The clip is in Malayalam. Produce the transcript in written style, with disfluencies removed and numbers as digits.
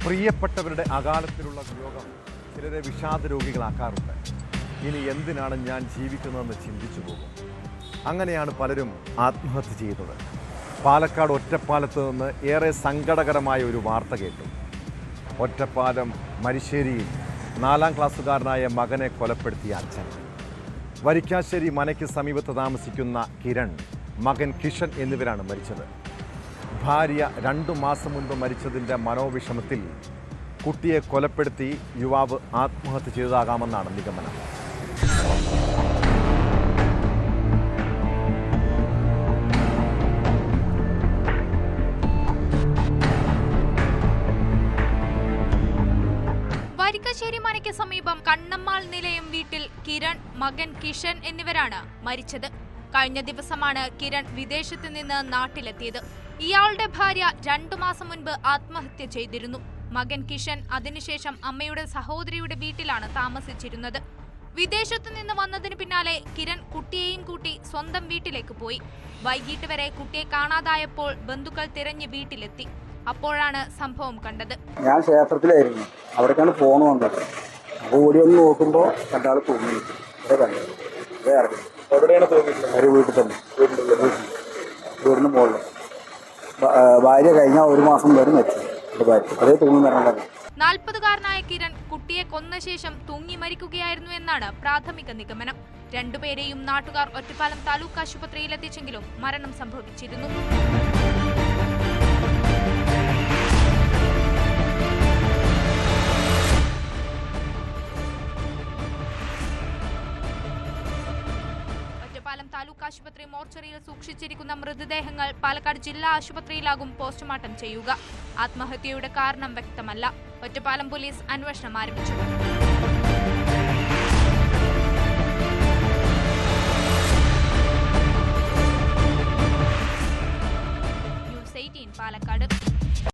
പ്രിയപ്പെട്ടവരുടെ അകാലത്തിലുള്ള വിയോഗം ചിലരെ വിഷാദ രോഗികളാക്കാറുണ്ട്. ഇനി എന്തിനാണ് ഞാൻ ജീവിക്കുന്നതെന്ന് ചിന്തിച്ചു പോകും. അങ്ങനെയാണ് പലരും ആത്മഹത്യ ചെയ്യുന്നത്. പാലക്കാട് ഒറ്റപ്പാലത്ത് നിന്ന് ഏറെ സങ്കടകരമായ ഒരു വാർത്ത കേട്ടു. ഒറ്റപ്പാലം മരിശ്ശേരിയിൽ 4ാം ക്ലാസ്സുകാരനായ മകനെ കൊലപ്പെടുത്തിയ അച്ഛൻ. വരിക്കാശ്ശേരി മനയ്ക്ക് സമീപത്ത് താമസിക്കുന്ന കിരൺ, മകൻ കിഷൻ എന്നിവരാണ് മരിച്ചത്. ഭാര്യ 2 മാസം മുൻപ് മരിച്ചതിൻ്റെ മനോവിഷമത്തിൽ കുട്ടിയെ കൊലപ്പെടുത്തി യുവാവ് ആത്മഹത്യ ചെയ്തതാകാമെന്നാണ് നിഗമനം. വരിക്കാശ്ശേരി മനയ്ക്ക് സമീപം കണ്ണമ്മാൾ നിലയം വീട്ടിൽ കിരൺ, മകൻ കിഷൻ എന്നിവരാണ് മരിച്ചത്. കഴിഞ്ഞ ദിവസമാണ് കിരൺ വിദേശത്ത് നിന്ന് നാട്ടിലെത്തിയത്. ഇയാളുടെ ഭാര്യ 2 മാസം മുൻപ് ആത്മഹത്യ ചെയ്തിരുന്നു. മകൻ കിഷൻ അതിനുശേഷം അമ്മയുടെ സഹോദരിയുടെ വീട്ടിലാണ് താമസിച്ചിരുന്നത്. വിദേശത്തു നിന്ന് വന്നതിന് പിന്നാലെ കിരൺ കുട്ടിയെയും കൂട്ടി സ്വന്തം വീട്ടിലേക്ക് പോയി. വൈകിട്ട് വരെ കുട്ടിയെ കാണാതായപ്പോൾ ബന്ധുക്കൾ തിരഞ്ഞ് വീട്ടിലെത്തി. അപ്പോഴാണ് സംഭവം കണ്ടത്. ഞാൻ ക്ഷേത്രത്തിലായിരുന്നു, അവിടേക്കാണ് ഫോൺ വന്നത്. ഓടി ഒന്ന് നോക്കുമ്പോൾ രണ്ടാൾ തൂങ്ങി എവിടെയാണ് തോന്നിയിട്ടുള്ളത്? ഒരു വീട്ടിൽ തന്നെ, വീടിന് മുകളിൽ. ഭാര്യ കഴിഞ്ഞ 1 മാസം വരെ മരിച്ചു. ഭാര്യ അതേ തൂങ്ങി മരണം. 40-കാരനായ കിരൺ കുട്ടിയെ കൊന്ന ശേഷം തൂങ്ങി മരിക്കുകയായിരുന്നു എന്നാണ് പ്രാഥമിക നിഗമനം. രണ്ടുപേരെയും നാട്ടുകാർ ഒറ്റപ്പാലം താലൂക്ക് ആശുപത്രിയിൽ എത്തിച്ചെങ്കിലും മരണം സംഭവിച്ചിരുന്നു. താലൂക്ക് ആശുപത്രി മോർച്ചറിയിൽ സൂക്ഷിച്ചിരിക്കുന്ന മൃതദേഹങ്ങൾ പാലക്കാട് ജില്ലാ ആശുപത്രിയിലാകും പോസ്റ്റ്മോർട്ടം ചെയ്യുക. ആത്മഹത്യയുടെ കാരണം വ്യക്തമല്ല. ഒറ്റപ്പാലം പോലീസ് അന്വേഷണം ആരംഭിച്ചു. ന്യൂസ് 18 പാലക്കാട്.